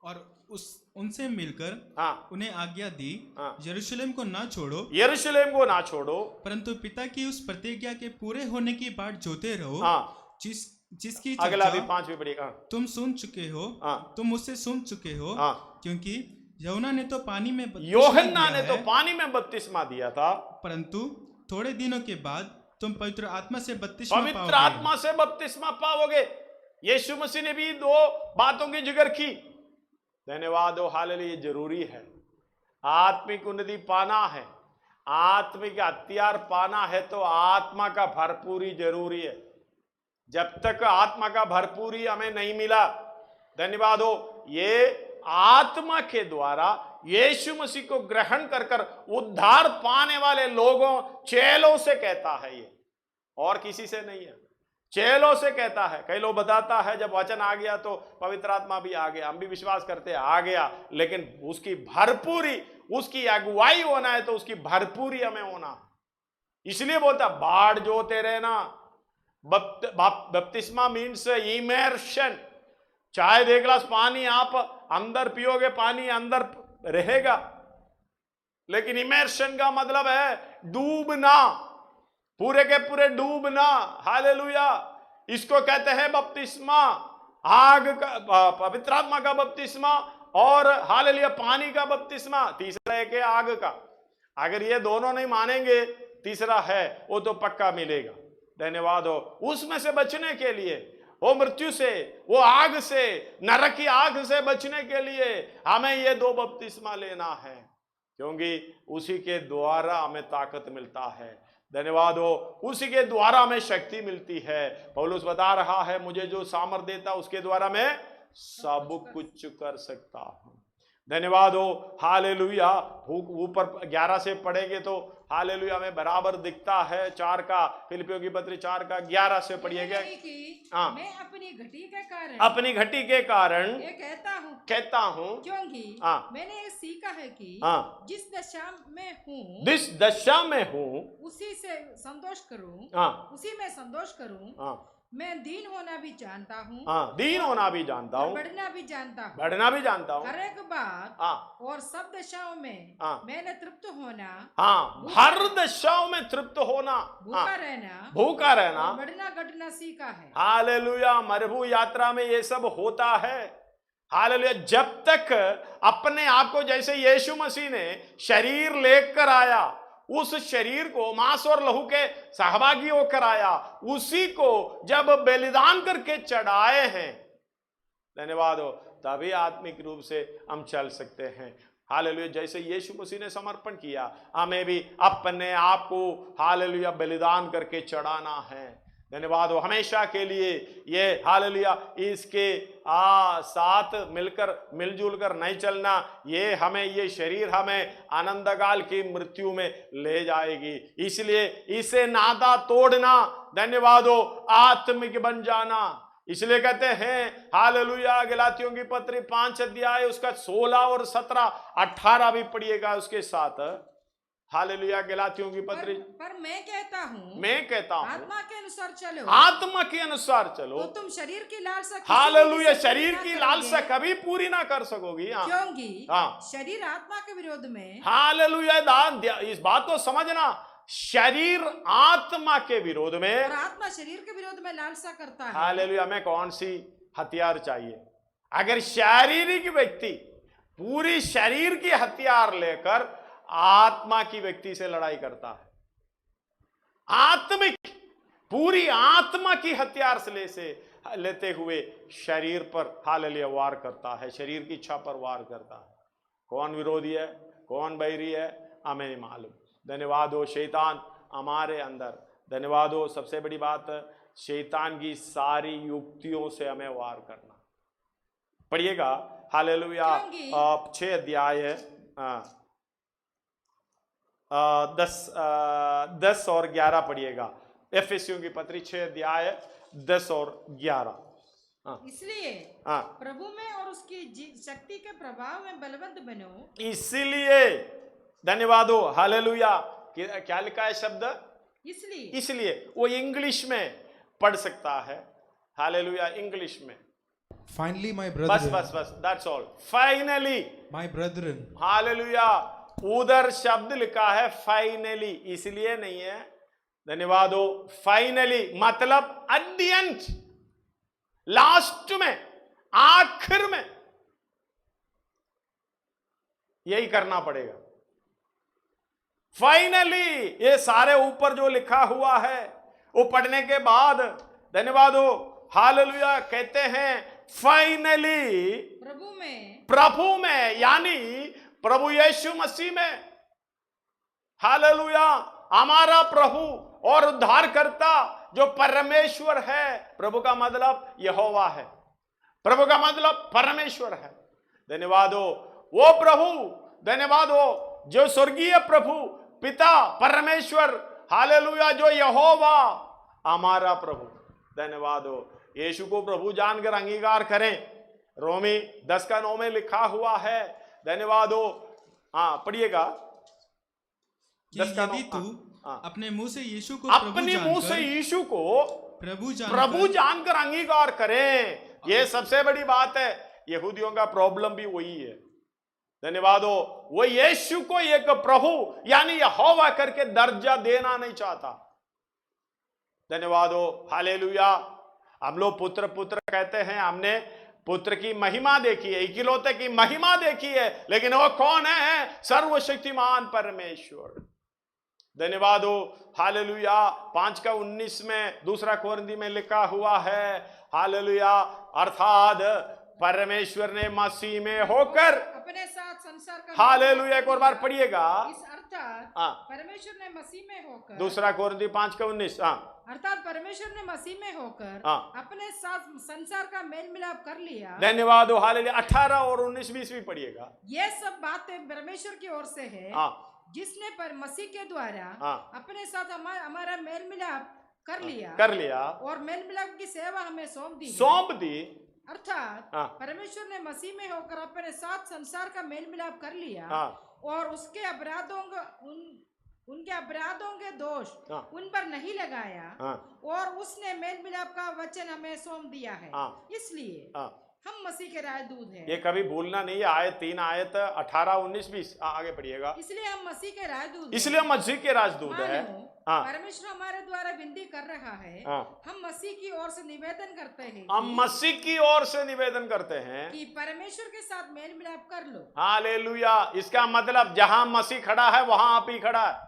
और उनसे मिलकर उन्हें आज्ञा दी, यरूशलेम को ना छोड़ो, यरूशलेम को ना छोड़ो, परंतु पिता की उस प्रतिज्ञा के पूरे होने की बाट जोते रहो, जिसकी अगला भी 5 भी पढ़िएगा। तुम सुन चुके हो, तुम उससे सुन चुके हो, क्योंकि यूहन्ना ने तो पानी में बपतिस्मा दिया था, परंतु थोड़े दिनों के बाद तुम पवित्र आत्मा से बपतिस्मा पाओगे। यीशु मसीह ने भी 2 बातों की जिक्र की। धन्यवाद हो, हालेलुया। जरूरी है, आत्मिक उन्नति पाना है, आत्मिक हथियार पाना है तो आत्मा का भरपूरी जरूरी है। जब तक आत्मा का भरपूरी हमें नहीं मिला, धन्यवाद हो, ये आत्मा के द्वारा यीशु मसीह को ग्रहण कर उद्धार पाने वाले लोगों, चेलों से कहता है ये, और किसी से नहीं है, चेलों से कहता है। कई लोग बताता है जब वचन आ गया तो पवित्र आत्मा भी आ गया, हम भी विश्वास करते हैं आ गया, लेकिन उसकी भरपूरी, उसकी अगुवाई होना है तो उसकी भरपूरी हमें होना। इसलिए बोलता बाढ़ जोते रहना। बपतिस्मा मीन्स इमर्शन। चाहे 1 गिलास पानी आप अंदर पियोगे, पानी अंदर रहेगा, लेकिन इमर्शन का मतलब है डूबना, पूरे के पूरे डूबना। हालेलुया, इसको कहते हैं बपतिस्मा, आग का, पवित्र आत्मा का बपतिस्मा और हालेलुया पानी का बपतिस्मा। तीसरा एक है आग का। अगर ये दोनों नहीं मानेंगे, तीसरा है वो तो पक्का मिलेगा। धन्यवाद हो। उसमें से बचने के लिए, वो मृत्यु से, वो आग से, नरक की आग से बचने के लिए हमें ये 2 बपतिस्मा लेना है, क्योंकि उसी के द्वारा हमें ताकत मिलता है। धन्यवाद हो, उसी के द्वारा हमें शक्ति मिलती है। पौलुस बता रहा है मुझे जो सामर्थ देता उसके द्वारा मैं सब कुछ कर सकता हूं। धन्यवाद हो, हालेलुया। ऊपर 11 से पढ़ेंगे तो हालेलुया में बराबर दिखता है। 4 का, फिलिपियों की पत्री 4 का 11 से पढ़िएगा। मैं अपनी घटी के कारण ये कहता हूँ क्योंकि मैंने ये सीखा है कि जिस दशा में हूँ उसी से संतोष करूँ, उसी में संतोष करूँ। मैं दीन होना भी जानता हूँ, दीन होना भी जानता हूँ, बढ़ना भी जानता हूँ, हर एक बात और सब दशाओं में मैंने तृप्त होना, हर दशाओं में तृप्त होना, भूखा रहना, बढ़ना घटना सीखा है। हालेलुया। मरुभू यात्रा में ये सब होता है। हालेलुया। जब तक अपने आप को, जैसे यीशु मसीह ने शरीर लेकर आया, उस शरीर को मांस और लहू के सहभागी होकर आया, उसी को जब बलिदान करके चढ़ाए हैं, धन्यवाद हो, तभी आत्मिक रूप से हम चल सकते हैं। हालेलुया। जैसे यीशु मसीह ने समर्पण किया, हमें भी अपने आप को हालेलुया बलिदान करके चढ़ाना है। धन्यवाद हो। हमेशा के लिए ये हालेलुया इसके साथ मिलकर मिलजुल कर नहीं चलना, ये हमें, ये शरीर हमें आनंदकाल की मृत्यु में ले जाएगी। इसलिए इसे नाता तोड़ना, धन्यवाद हो, आत्मिक बन जाना। इसलिए कहते हैं हालेलुया, गलातियों की पत्री 5 अध्याय उसका 16 और 17 18 भी पढ़िएगा उसके साथ। हालेलुया, गलातियों की पत्री। पर मैं कहता हूँ आत्मा के अनुसार चलो, आत्मा के अनुसार चलो, तो तुम शरीर की लालसा, हालेलुया, शरीर की लालसा कभी पूरी ना कर सकोगी। क्योंकि शरीर आत्मा के विरोध में, हालेलुया, इस बात को समझना, शरीर आत्मा के विरोध में और आत्मा शरीर के विरोध में लालसा करता है। हालेलुया। हमें कौन सी हथियार चाहिए? अगर शारीरिक व्यक्ति पूरी शरीर की हथियार लेकर आत्मा की व्यक्ति से लड़ाई करता है, आत्मिक पूरी आत्मा की हथियार से लेते हुए शरीर पर हालेलुया वार करता है, शरीर की इच्छा पर वार करता है। कौन विरोधी है, कौन बैरी है, हमें नहीं मालूम। धन्यवाद हो शैतान हमारे अंदर, धन्यवाद हो। सबसे बड़ी बात, शैतान की सारी युक्तियों से हमें वार करना। पढ़िएगा हालेलुया 6 अध्याय 10 और 11 पढ़िएगा। एफेसियों की पत्री 6 अध्याय 10 और 11। इसलिए प्रभु में और उसकी शक्ति के प्रभाव में बलवंत बनो। इसलिए धन्यवाद हो हालेलुया। क्या लिखा है शब्द? इसलिए वो इंग्लिश में पढ़ सकता है हालेलुया, इंग्लिश में। Finally, my brethren. बस that's all. Finally, my brethren. Hallelujah. उधर शब्द लिखा है फाइनली, इसलिए नहीं है। धन्यवाद हो। फाइनली मतलब एट द एंड, लास्ट में, आखिर में, यही करना पड़ेगा। फाइनली ये सारे ऊपर जो लिखा हुआ है वो पढ़ने के बाद धन्यवाद हो हालेलुया कहते हैं फाइनली प्रभु में यानी प्रभु यीशु मसीह में हालेलुया, हमारा प्रभु और उद्धारकर्ता जो परमेश्वर है। प्रभु का मतलब यहोवा है, प्रभु का मतलब परमेश्वर है। धन्यवाद हो वो प्रभु, धन्यवाद हो जो स्वर्गीय प्रभु पिता परमेश्वर हालेलुया, जो यहोवा हमारा प्रभु। धन्यवाद हो। यीशु को प्रभु जानकर अंगीकार करें। रोमी 10:9 में लिखा हुआ है। धन्यवाद हो। पढ़िएगा। यदि तू अपने मुंह से यीशु को अपने मुंह से यीशु को प्रभु जानकर अंगीकार करें, ये सबसे बड़ी बात है। यहूदियों का प्रॉब्लम भी वही है। धन्यवाद हो। वो यीशु को एक प्रभु यानी यहोवा करके दर्जा देना नहीं चाहता। धन्यवाद हो हालेलुया। हम लोग पुत्र पुत्र कहते हैं, हमने पुत्र की महिमा देखी है, इकलौते की महिमा देखी है, लेकिन वो कौन है? सर्वशक्तिमान परमेश्वर। धन्यवाद हो हालेलुया। 5:19 में दूसरा कोरिन्थी में लिखा हुआ है हालेलुया, अर्थात परमेश्वर ने मसीह में होकर अपने साथ संसार का हालेलुया। एक और बार पढ़िएगा। इस अर्थात परमेश्वर ने मसीह में होकर, दूसरा कोरिन्थी 5:19, अर्थात परमेश्वर ने मसीह में होकर अपने साथ संसार का मेल मिलाप कर लिया। धन्यवाद हो हालेलुया। 18 और 19-20 भी पढ़िएगा। ये सब बातें परमेश्वर की ओर से है, जिसने पर मसीह के द्वारा अपने साथ हमारा मेल मिलाप कर लिया और मेल मिलाप की सेवा हमें सौंप दी। अर्थात परमेश्वर ने मसीह में होकर अपने साथ संसार का मेल मिलाप कर लिया और उसके उनके अपराधों के दोष उन पर नहीं लगाया और उसने मेल मिलाप का वचन हमें सौंप दिया है। इसलिए हम मसीह के राजदूत हैं। ये कभी भूलना नहीं है। आयत 3 आयत 18 19 20 आगे पढ़िएगा। इसलिए हम मसीह के राजदूत, इसलिए मसीह के राजदूत है। परमेश्वर हमारे द्वारा विनती कर रहा है। हम मसीह की ओर से निवेदन करते हैं, हम मसीह की ओर से निवेदन करते हैं कि परमेश्वर के साथ मेल मिलाप कर लो। हालेलुया। इसका मतलब जहां मसीह खड़ा है वहां आप ही खड़ा है।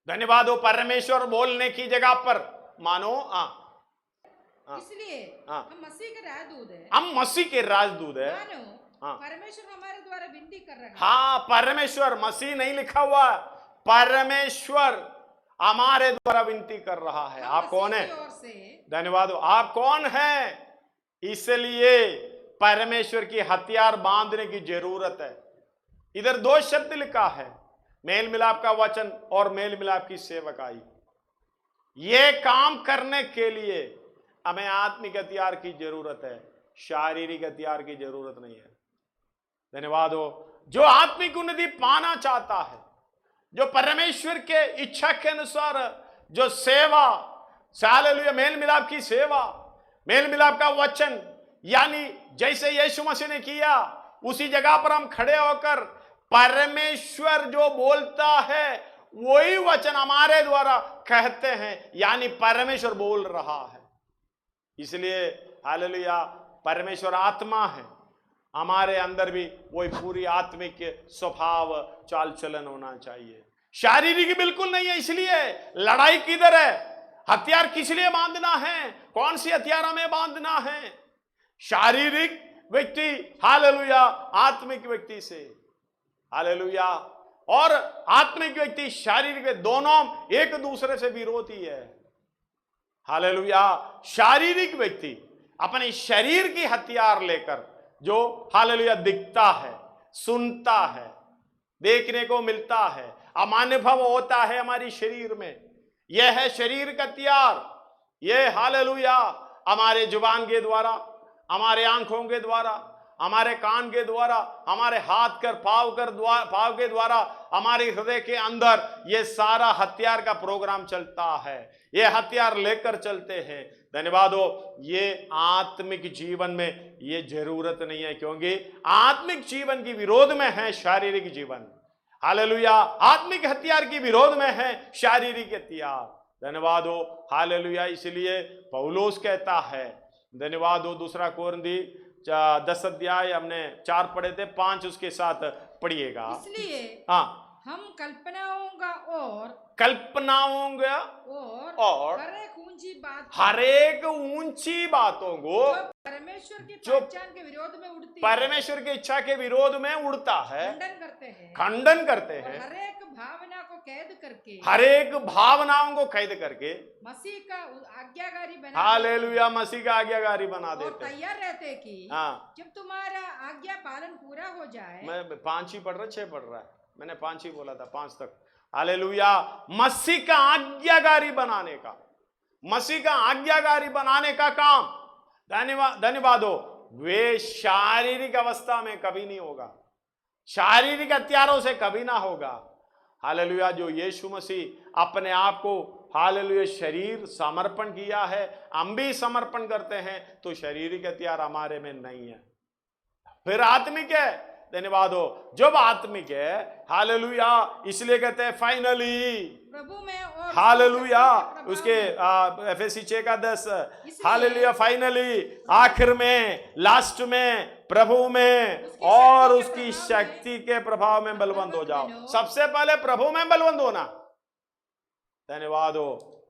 धन्यवाद हो। परमेश्वर बोलने की जगह पर मानो इसलिए हम मसीह के राजदूत हैं। हम मसीह के राजदूत हैं। परमेश्वर हमारे द्वारा विनती कर रहा है। हाँ, परमेश्वर, मसीह नहीं लिखा हुआ, परमेश्वर हमारे द्वारा विनती कर रहा है। आप कौन है? धन्यवाद हो। आप कौन है? इसलिए परमेश्वर की हथियार बांधने की जरूरत है। इधर 2 शब्द लिखा है, मेल मिलाप का वचन और मेल मिलाप की सेवकाई। ये काम करने के लिए हमें आत्मिक हथियार की जरूरत है, शारीरिक हथियार की जरूरत नहीं है। धन्यवाद हो। जो आत्मिक उन्नति पाना चाहता है, जो परमेश्वर के इच्छा के अनुसार जो सेवा हालेलुया, मेल मिलाप की सेवा, मेल मिलाप का वचन, यानी जैसे यीशु मसीह ने किया उसी जगह पर हम खड़े होकर परमेश्वर जो बोलता है वही वचन हमारे द्वारा कहते हैं, यानी परमेश्वर बोल रहा है। इसलिए हालेलुया, परमेश्वर आत्मा है, हमारे अंदर भी वही पूरी आत्मिक स्वभाव चाल चलन होना चाहिए। शारीरिक बिल्कुल नहीं है। इसलिए लड़ाई किधर है? हथियार किस लिए बांधना है? कौन सी हथियार हमें बांधना है? शारीरिक व्यक्ति, हालेलुया, आत्मिक व्यक्ति से, हालेलुया। और आत्मिक व्यक्ति, शारीरिक, दोनों एक दूसरे से विरोधी है, हालेलुया। शारीरिक व्यक्ति अपने शरीर की हथियार लेकर जो, हालेलुया, दिखता है, सुनता है, देखने को मिलता है, अनुभव होता है हमारी शरीर में, यह है शरीर का हथियार। यह, हालेलुया, हमारे जुबान के द्वारा, हमारे आंखों के द्वारा, हमारे कान के द्वारा, हमारे हाथ कर पाव के द्वारा, हमारे हृदय के अंदर यह सारा हथियार का प्रोग्राम चलता है। ये हथियार लेकर चलते हैं। धन्यवाद हो, ये आत्मिक जीवन में ये जरूरत नहीं है, क्योंकि आत्मिक जीवन की विरोध में है शारीरिक जीवन, हालेलुया। आत्मिक हथियार की विरोध में है शारीरिक हथियार। धन्यवाद हो, हालेलुया। इसलिए पौलुस कहता है, धन्यवाद हो, दूसरा कोरिन्थी 10 अध्याय हमने 4 पढ़े थे, 5 उसके साथ पढ़िएगा। इसलिए हाँ, हम कल्पनाओं और हर एक ऊंची बातों को परमेश्वर की पहचान के विरोध में उड़ती, परमेश्वर की इच्छा के विरोध में उड़ता है, खंडन करते हैं, हर एक भावना को कैद करके, हर एक भावनाओं को कैद करके मसीह का आज्ञाकारी बना, हालेलुया, मसीह का आज्ञाकारी बना देते, और तैयार रहते कि जब तुम्हारा आज्ञा पालन पूरा हो जाए। मैं 5 ही पढ़ रहा, 6 पढ़ रहा है, मैंने 5 ही बोला था, 5 तक। हालेलुया, मसीह का आज्ञाकारी बनाने का, मसीह का आज्ञाकारी बनाने का काम, धन्यवाद हो, वे शारीरिक अवस्था में कभी नहीं होगा, शारीरिक हथियारों से कभी ना होगा। हालेलुया, जो यीशु मसीह अपने आप को, हालेलुया, शरीर समर्पण किया है, हम भी समर्पण करते हैं, तो शारीरिक हथियार हमारे में नहीं है। फिर आत्मिक है, धन्यवाद हो, जब आत्मिक है, हालेलुया, इसलिए कहते हैं फाइनली प्रभु में, और हालेलुया, उसके एफएसी 6:10, हालेलुया, फाइनली, आखिर में, लास्ट में, प्रभु में और उसकी शक्ति के प्रभाव में बलवंत हो जाओ। सबसे पहले प्रभु में बलवंत होना। धन्यवाद हो,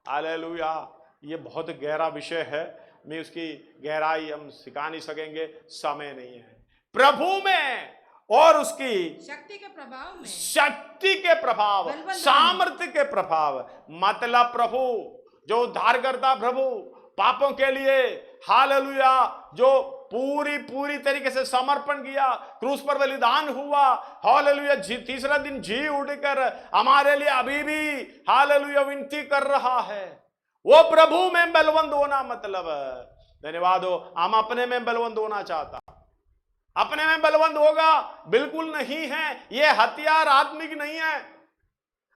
हालेलुया। ये बहुत गहरा विषय है, मैं उसकी गहराई हम सिखा नहीं सकेंगे, समय नहीं है। प्रभु में और उसकी शक्ति के प्रभाव में, शक्ति के प्रभाव, सामर्थ्य के प्रभाव, मतलब प्रभु जो उद्धार करता, प्रभु पापों के लिए, हालेलुया, जो पूरी तरीके से समर्पण किया, क्रूस पर बलिदान हुआ, हालेलुया, तीसरा दिन जी उठकर हमारे लिए अभी भी, हालेलुया, विनती कर रहा है। वो प्रभु में बलवंत होना मतलब, धन्यवाद हो, हम अपने में बलवंत होना चाहता, अपने में बलवंत होगा, बिल्कुल नहीं है। ये हथियार आत्मिक नहीं है।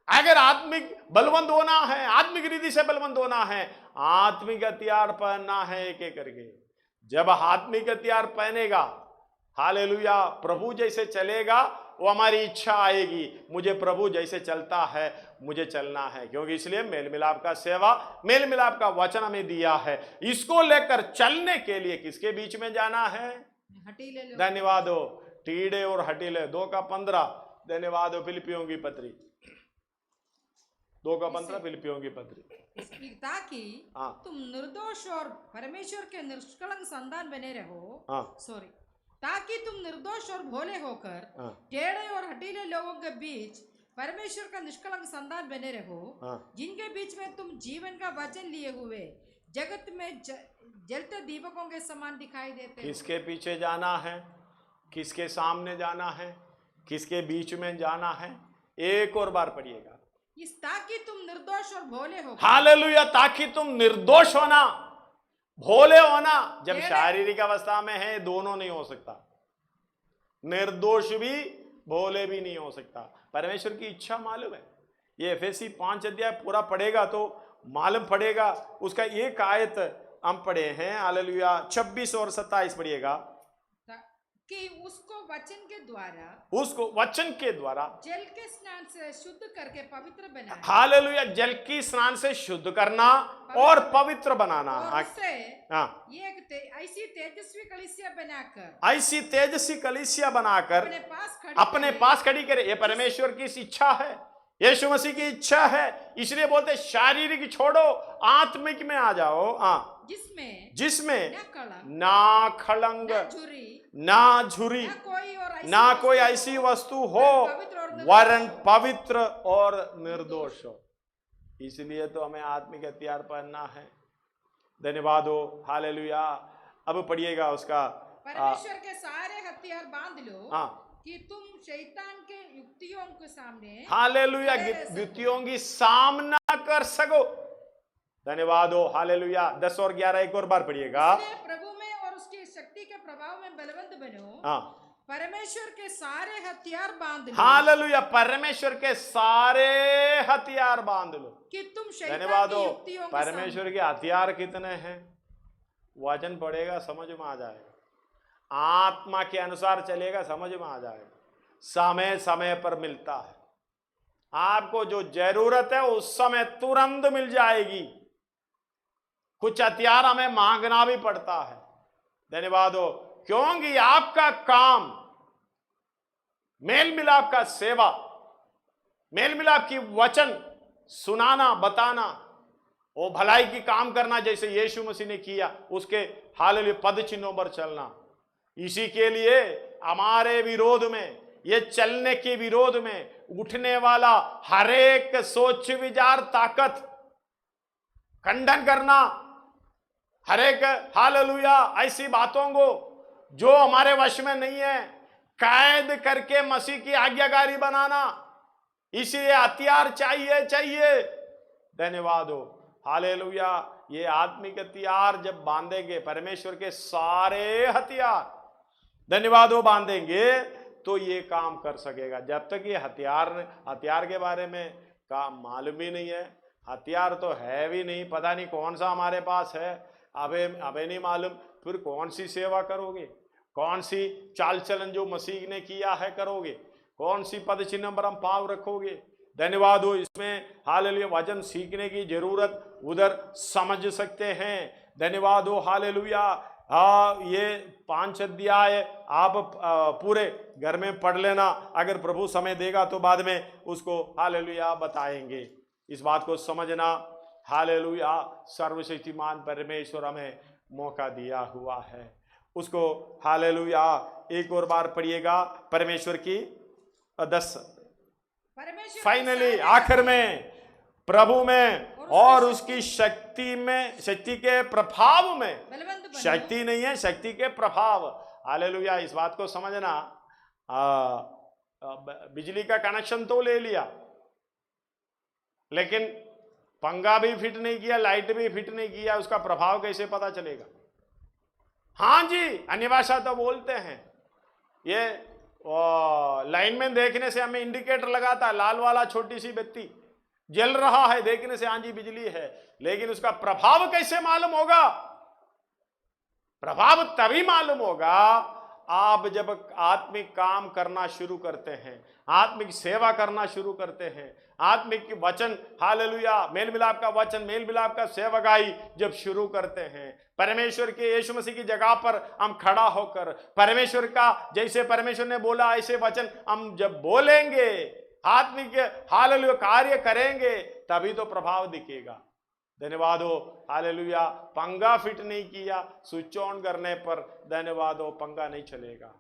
अगर आत्मिक बलवंत होना है, आत्मिक रीति से बलवंत होना है, आत्मिक हथियार पहनना है एक एक करके। जब आत्मिक हथियार पहनेगा, हालेलुया, प्रभु जैसे चलेगा, वो हमारी इच्छा आएगी, मुझे प्रभु जैसे चलता है मुझे चलना है, क्योंकि इसलिए मेल मिलाप का सेवा, मेल मिलाप का वचन हमें दिया है। इसको लेकर चलने के लिए किसके बीच में जाना है? हटीले। धन्यवाद हो, टीडे और हटीले, 2:15। धन्यवाद हो, फिलिपियों की पत्री 2:15, फिलिपियों की पत्री। ताकि तुम निर्दोष और परमेश्वर के निष्कलंक संतान बने रहो, ताकि तुम निर्दोष और भोले होकर टेढ़े और हटीले लोगों के बीच परमेश्वर का निष्कलंक संतान बने रहो, जिनके बीच में तुम जीवन का वचन लिए हुए जगत में जलते दीपकों के समान दिखाई देते हो। किसके पीछे जाना है, किसके सामने जाना है, किसके बीच में जाना है? एक और बार पढ़िएगा, ताकि तुम निर्दोष और भोले हो। हालेलुया, ताकि तुम निर्दोष होना, भोले होना। जब शारीरिक अवस्था में है, दोनों नहीं हो सकता, निर्दोष भी भोले भी नहीं हो सकता। परमेश्वर की इच्छा मालूम है, ये एफएसी 5 अध्याय पूरा पढ़ेगा तो मालूम पड़ेगा। उसका एक आयत हम पढ़े हैं, हालेलुया, 26 और 27 पढ़िएगा, कि उसको वचन के द्वारा जल के स्नान से शुद्ध करके पवित्र बनाना। हालेलुया, जल की स्नान से शुद्ध करना और पवित्र बनाना, और उससे ऐसी तेजस्वी कलीसिया बनाकर अपने पास खड़ी करे। ये परमेश्वर की इच्छा है, यीशु मसीह की इच्छा है, इसलिए बोलते शारीरिक छोड़ो, आत्मिक में आ जाओ। जिसमें ना खलंग, ना झुरी, ना कोई ऐसी वस्तु हो, वरन पवित्र और निर्दोष हो। इसलिए तो हमें आत्मिक हथियार पहनना है। धन्यवाद हो, हालेलुया। अब पढ़िएगा उसका, परमेश्वर के सारे हथियार बांध लो कि तुम शैतान के युक्तियों के सामने, हालेलुया, युक्तियों की सामना कर सको। धन्यवाद हो, हालेलुया। 10 और 11 एक और बार पढ़िएगा। प्रभु में और उसकी शक्ति के प्रभाव में बलवंत बनो, परमेश्वर के सारे हथियार बांध लो। हालेलुया, परमेश्वर के सारे हथियार बांध लो कि तुम शैतान धन्यवाद की हो। युक्तियों के परमेश्वर के हथियार कितने हैं, वचन पढ़ेगा समझ में आ जाएगा, आत्मा के अनुसार चलेगा समझ में आ जाएगा। समय समय पर मिलता है, आपको जो जरूरत है उस समय तुरंत मिल जाएगी। कुछ हथियार हमें मांगना भी पड़ता है। धन्यवाद हो, क्योंकि आपका काम मेल मिलाप का सेवा, मेल मिलाप की वचन सुनाना, बताना, वो भलाई की काम करना जैसे यीशु मसीह ने किया, उसके हालेलुया पद चिन्हों पर चलना। इसी के लिए हमारे विरोध में, ये चलने के विरोध में उठने वाला हर एक सोच विचार ताकत खंडन करना, हर एक हालेलुया ऐसी बातों को जो हमारे वश में नहीं है कैद करके मसीह की आज्ञाकारी बनाना। इसलिए हथियार चाहिए। धन्यवाद हो, हालेलुया। ये आत्मिक हथियार जब बांधेंगे, परमेश्वर के सारे हथियार, धन्यवाद हो, बांधेंगे तो ये काम कर सकेगा। जब तक ये हथियार के बारे में काम मालूम भी नहीं है, हथियार तो है भी नहीं, पता नहीं कौन सा हमारे पास है, अबे नहीं मालूम, फिर कौन सी सेवा करोगे, कौन सी चाल चलन जो मसीह ने किया है करोगे, कौन सी पद चिन्ह पर हम पाव रखोगे। धन्यवाद हो, इसमें हालेलुया वचन सीखने की जरूरत उधर समझ सकते हैं। धन्यवाद हो, हालेलुया। ये 5 अध्याय आप पूरे घर में पढ़ लेना, अगर प्रभु समय देगा तो बाद में उसको हालेलुया बताएंगे। इस बात को समझना, हालेलुया। सर्वशक्तिमान परमेश्वर हमें मौका दिया हुआ है, उसको हालेलुया एक और बार पढ़िएगा। परमेश्वर की 10 फाइनली आखिर में प्रभु में और उसकी शक्ति में, शक्ति के प्रभाव में, शक्ति नहीं है, शक्ति के प्रभाव। हालेलुया, इस बात को समझना। बिजली का कनेक्शन तो ले लिया, लेकिन पंखा भी फिट नहीं किया, लाइट भी फिट नहीं किया, उसका प्रभाव कैसे पता चलेगा? हाँ जी, अन्य भाषा तो बोलते हैं। ये लाइनमैन देखने से हमें इंडिकेटर लगाता है, लाल वाला छोटी सी बत्ती जल रहा है, देखने से हाँ जी बिजली है, लेकिन उसका प्रभाव कैसे मालूम होगा? प्रभाव तभी मालूम होगा आप जब आत्मिक काम करना शुरू करते हैं, आत्मिक सेवा करना शुरू करते हैं, आत्मिक वचन हालेलुया मेल मिलाप का वचन, मेल मिलाप का सेवकाई जब शुरू करते हैं, परमेश्वर के यीशु मसीह की जगह पर हम खड़ा होकर परमेश्वर का जैसे परमेश्वर ने बोला ऐसे वचन हम जब बोलेंगे, आत्मिक हालेलुया कार्य करेंगे, तभी तो प्रभाव दिखेगा। धन्यवाद हो, हालेलुया। पंखा फिट नहीं किया, स्विच ऑन करने पर धन्यवाद हो पंखा नहीं चलेगा।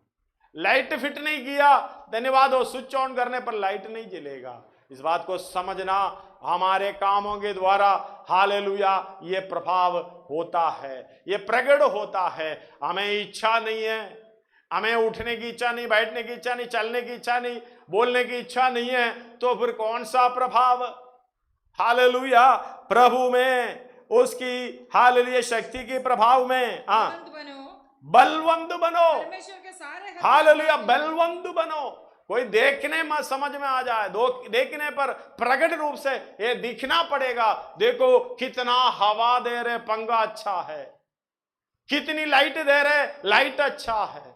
लाइट फिट नहीं किया, धन्यवाद हो स्विच ऑन करने पर लाइट नहीं जलेगा। इस बात को समझना, हमारे कामों के द्वारा हालेलुया ये प्रभाव होता है, ये प्रकट होता है। हमें इच्छा नहीं है, हमें उठने की इच्छा नहीं, बैठने की इच्छा नहीं, चलने की इच्छा नहीं, बोलने की इच्छा नहीं है, तो फिर कौन सा प्रभाव? हालेलुया, प्रभु में उसकी हालेलुया शक्ति के प्रभाव में बलवंत बनो, हालेलुया बलवंत बनो। कोई देखने में समझ में आ जाए, देखने पर प्रकट रूप से ये दिखना पड़ेगा। देखो कितना हवा दे रहे, पंखा अच्छा है, कितनी लाइट दे रहे, लाइट अच्छा है।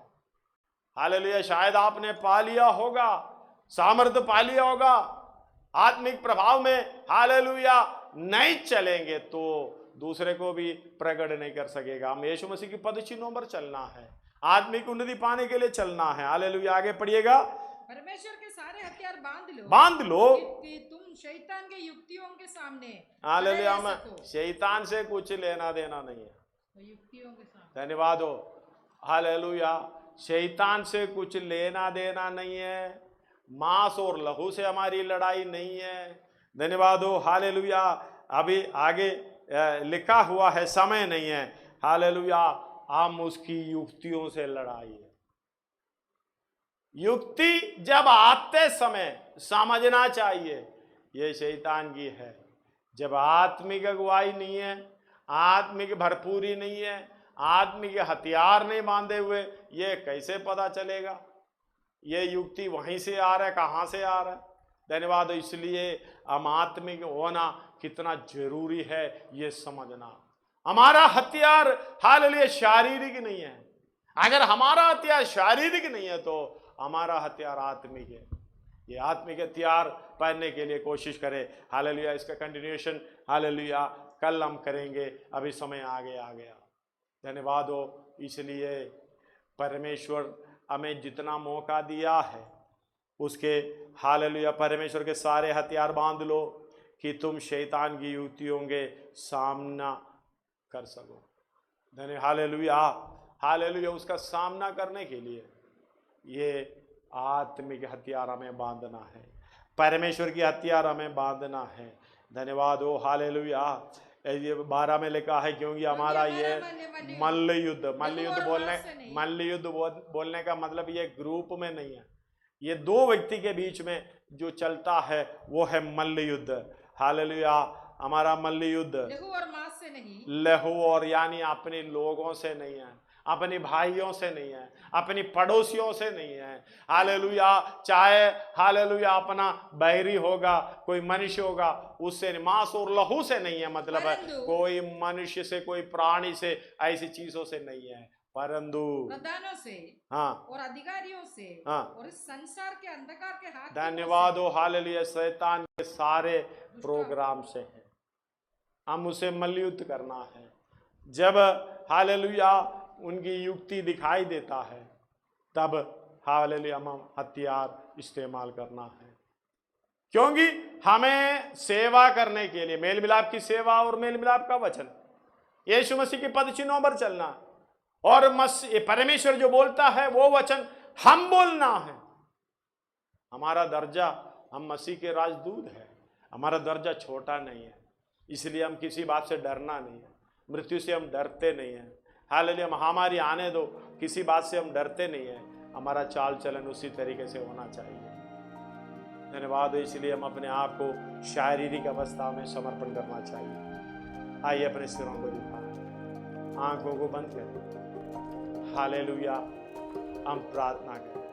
हालेलुया, शायद आपने पा लिया होगा, सामर्थ्य पा लिया होगा, आत्मिक प्रभाव में हालेलुया नहीं चलेंगे तो दूसरे को भी प्रकट नहीं कर सकेगा। हम यीशु मसीह की पद चिन्हों पर चलना है, आत्मिक उन्नति पाने के लिए चलना है। हालेलुया, आगे पढ़िएगा परमेश्वर के सारे हथियार बांध लो कि तुम शैतान के युक्तियों के सामने हालेलुया। में शैतान से कुछ लेना देना नहीं है, युक्तियों के सामने। धन्यवाद हो, हालेलुया। शैतान से कुछ लेना देना नहीं है, मांस और लहू से हमारी लड़ाई नहीं है, धन्यवाद हो, हालेलुया। अभी आगे लिखा हुआ है, समय नहीं है, हालेलुया। हम उसकी युक्तियों से लड़ाई है। युक्ति जब आते समय समझना चाहिए ये शैतान की है। जब आत्मिक अगुवाई नहीं है, आत्मिक भरपूरी नहीं है, आत्मिक हथियार नहीं बांधे हुए, ये कैसे पता चलेगा ये युक्ति वहीं से आ रहा है, कहाँ से आ रहा है, धन्यवाद। इसलिए हम आत्मिक होना कितना जरूरी है ये समझना। हमारा हथियार हालेलुया शारीरिक नहीं है। अगर हमारा हथियार शारीरिक नहीं है तो हमारा हथियार आत्मिक है। ये आत्मिक हथियार पहनने के लिए कोशिश करें, हालेलुया। इसका कंटिन्यूएशन हालेलुया कल हम करेंगे, अभी समय आगे आ गया, धन्यवाद हो। इसलिए परमेश्वर हमें जितना मौका दिया है उसके हालेलुया परमेश्वर के सारे हथियार बांध लो कि तुम शैतान की युक्तियों के सामना कर सको, धन्य हालेलुया, हालेलुया। उसका सामना करने के लिए ये आत्मिक हथियार हमें बांधना है, परमेश्वर की हथियार हमें बांधना है, धन्यवाद हो, हालेलुया। ये 12 में लिखा है क्योंकि हमारा ये मल्ल युद्ध बोलने का मतलब ये ग्रुप में नहीं है, ये दो व्यक्ति के बीच में जो चलता है वो है मल्ल युद्ध, हालेलुया। हमारा मल्ल युद्ध लहू और मांस से नहीं, लहू और यानी अपने लोगों से नहीं है, अपने भाइयों से नहीं है, अपनी पड़ोसियों से नहीं है, हालेलुया। चाहे हालेलुया अपना बैरी होगा, कोई मनुष्य होगा, उससे मांस और लहू से नहीं है, मतलब है कोई मनुष्य से, कोई प्राणी से, ऐसी चीजों से नहीं है, परंतु प्रधानों से, हाँ, और अधिकारियों से, हाँ, और इस संसार के अंधकार के हाथ, धन्यवाद हो, हालेलुया। शैतान के सारे प्रोग्राम से है, हम उसे मल्लयुद्ध करना है। जब हालेलुया उनकी युक्ति दिखाई देता है तब हालेलुया हम हथियार इस्तेमाल करना है, क्योंकि हमें सेवा करने के लिए मेल मिलाप की सेवा और मेल मिलाप का वचन यीशु मसीह के पद चिन्हों पर चलना, और परमेश्वर जो बोलता है वो वचन हम बोलना है। हमारा दर्जा, हम मसीह के राजदूत है, हमारा दर्जा छोटा नहीं है, इसलिए हम किसी बात से डरना नहीं है, मृत्यु से हम डरते नहीं है, हालेलुया। महामारी आने दो, किसी बात से हम डरते नहीं है, हमारा चाल चलन उसी तरीके से होना चाहिए, धन्यवाद। इसलिए हम अपने आप को शारीरिक अवस्था में समर्पण करना चाहिए। आइए अपने सिरों को झुकाएं, आंखों को बंद करें, हालेलुया। हम प्रार्थना करें।